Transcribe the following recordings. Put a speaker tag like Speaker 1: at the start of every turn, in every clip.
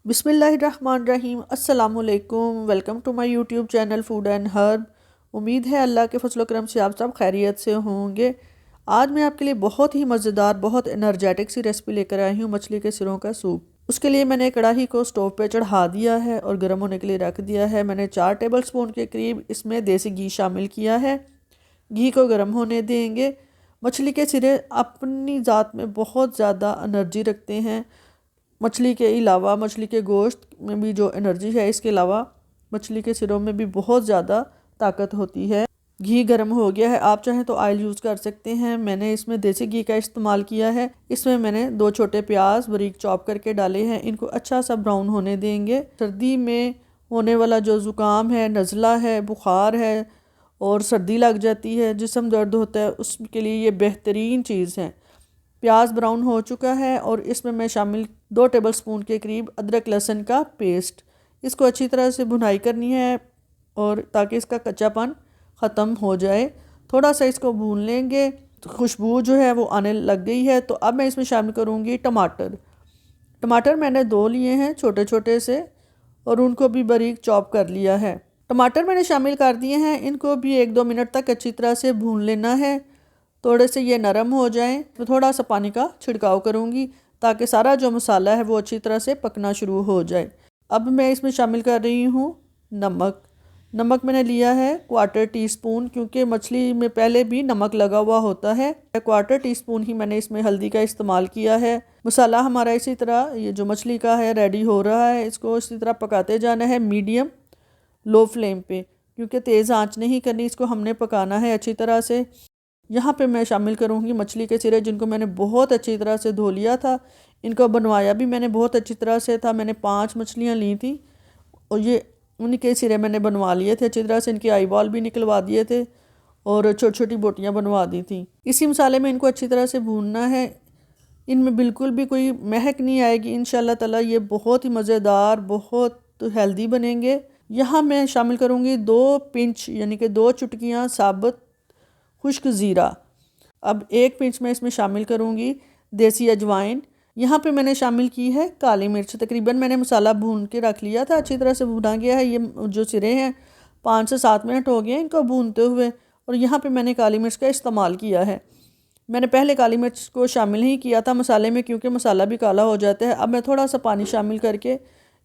Speaker 1: बिस्मिल्लाहिर्रहमानिर्रहीम अस्सलामुअलैकुम। Welcome to my YouTube channel food and herb. उम्मीद है अल्लाह के फजल करम से आप सब खैरियत से होंगे। आज मैं आपके लिए बहुत ही मज़ेदार, बहुत एनर्जेटिक सी रेसिपी लेकर आई हूँ, मछली के सिरों का सूप। उसके लिए मैंने कढ़ाई को स्टोव पे चढ़ा दिया है और गर्म होने के लिए रख दिया है। मैंने 4 टेबल स्पून के करीब इसमें देसी घी शामिल किया है। घी को गर्म होने देंगे। मछली के सिरे अपनी ज़ात में बहुत ज़्यादा एनर्जी रखते हैं। मछली के अलावा मछली के गोश्त में भी जो एनर्जी है, इसके अलावा मछली के सिरों में भी बहुत ज़्यादा ताकत होती है। घी गर्म हो गया है, आप चाहें तो ऑयल यूज़ कर सकते हैं। मैंने इसमें देसी घी का इस्तेमाल किया है। इसमें मैंने 2 छोटे प्याज बारीक चॉप करके डाले हैं। इनको अच्छा सा ब्राउन होने देंगे। सर्दी में होने वाला जो ज़ुकाम है, नज़ला है, बुखार है और सर्दी लग जाती है, जिस्म दर्द होता है, उसके लिए ये बेहतरीन चीज़ है। प्याज ब्राउन हो चुका है और इसमें मैं शामिल 2 टेबल स्पून के करीब अदरक लहसुन का पेस्ट। इसको अच्छी तरह से भुनाई करनी है और ताकि इसका कच्चापन ख़त्म हो जाए। थोड़ा सा इसको भून लेंगे। तो खुशबू जो है वो आने लग गई है। तो अब मैं इसमें शामिल करूँगी टमाटर। टमाटर मैंने 2 लिए हैं छोटे छोटे से और उनको भी बारीक चॉप कर लिया है। टमाटर मैंने शामिल कर दिए हैं। इनको भी 1-2 मिनट तक अच्छी तरह से भून लेना है। थोड़े से ये नरम हो जाएं तो थोड़ा सा पानी का छिड़काव करूँगी ताकि सारा जो मसाला है वो अच्छी तरह से पकना शुरू हो जाए। अब मैं इसमें शामिल कर रही हूँ नमक। नमक मैंने लिया है 1/4 टीस्पून, क्योंकि मछली में पहले भी नमक लगा हुआ होता है। 1/4 टीस्पून ही मैंने इसमें हल्दी का इस्तेमाल किया है। मसाला हमारा इसी तरह ये जो मछली का है रेडी हो रहा है। इसको इसी तरह पकाते जाना है मीडियम लो फ्लेम पे, क्योंकि तेज़ आंच नहीं करनी, इसको हमने पकाना है अच्छी तरह से। यहाँ पे मैं शामिल करूँगी मछली के सिरे, जिनको मैंने बहुत अच्छी तरह से धो लिया था। इनको बनवाया भी मैंने बहुत अच्छी तरह से था। मैंने 5 मछलियाँ ली थी और ये उनके सिरे मैंने बनवा लिए थे अच्छी तरह से। इनके आई बॉल भी निकलवा दिए थे और छोटी छोटी बोटियाँ बनवा दी थी। इसी मसाले में इनको अच्छी तरह से भूनना है। इनमें बिल्कुल भी कोई महक नहीं आएगी। इंशाल्लाह ताला ये बहुत ही मज़ेदार, बहुत हेल्दी बनेंगे। यहाँ मैं शामिल करूँगी 2 पिंच यानी कि 2 चुटकियाँ साबुत खुश्क ज़ीरा। अब 1 पिंच में इसमें शामिल करूँगी देसी अजवाइन। यहाँ पे मैंने शामिल की है काली मिर्च। तकरीबन मैंने मसाला भून के रख लिया था, अच्छी तरह से भुना गया है। ये जो सिरे हैं 5 से 7 मिनट हो गए हैं इनको भूनते हुए और यहाँ पे मैंने काली मिर्च का इस्तेमाल किया है। मैंने पहले काली मिर्च को शामिल नहीं किया था मसाले में, क्योंकि मसाला भी काला हो जाता है। अब मैं थोड़ा सा पानी शामिल करके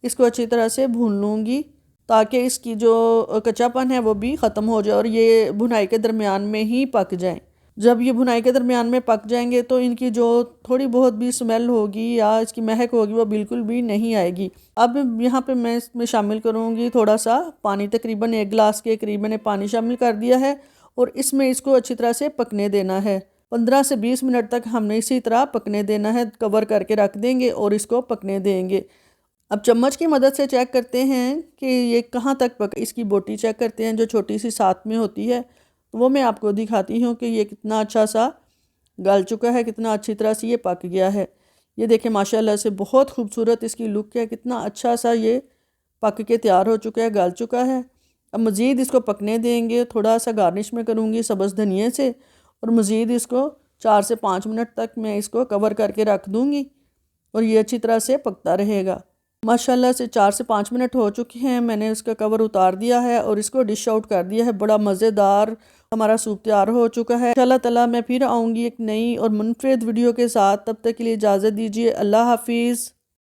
Speaker 1: इसको अच्छी तरह से भून लूँगी ताकि इसकी जो कच्चापन है वो भी ख़त्म हो जाए और ये भुनाई के दरमियान में ही पक जाएं। जब ये भुनाई के दरमियान में पक जाएंगे तो इनकी जो थोड़ी बहुत भी स्मेल होगी या इसकी महक होगी वो बिल्कुल भी नहीं आएगी। अब यहाँ पे मैं इसमें शामिल करूँगी थोड़ा सा पानी। तकरीबन 1 गिलास के करीब मैंने पानी शामिल कर दिया है और इसमें इसको अच्छी तरह से पकने देना है। 15 से 20 मिनट तक हमने इसी तरह पकने देना है। कवर करके रख देंगे और इसको पकने देंगे। अब चम्मच की मदद से चेक करते हैं कि ये कहाँ तक पक। इसकी बोटी चेक करते हैं जो छोटी सी साथ में होती है, तो वो मैं आपको दिखाती हूँ कि ये कितना अच्छा सा गल चुका है, कितना अच्छी तरह से ये पक गया है। ये देखें माशाल्लाह से बहुत खूबसूरत इसकी लुक है, कितना अच्छा सा ये पक के तैयार हो चुका है, गल चुका है। अब मज़ीद इसको पकने देंगे। थोड़ा सा गार्निश में करूँगी सब्ज़ धनिए से और मज़ीद इसको 4 से 5 मिनट तक मैं इसको कवर करके रख दूँगी और ये अच्छी तरह से पकता रहेगा। माशाल्लाह से 4 से 5 मिनट हो चुके हैं। मैंने इसका कवर उतार दिया है और इसको डिश आउट कर दिया है। बड़ा मज़ेदार हमारा सूप तैयार हो चुका है। इंशाल्लाह ताला मैं फिर आऊँगी एक नई और मुनफरिद वीडियो के साथ। तब तक के लिए इजाज़त दीजिए। अल्लाह हाफिज़।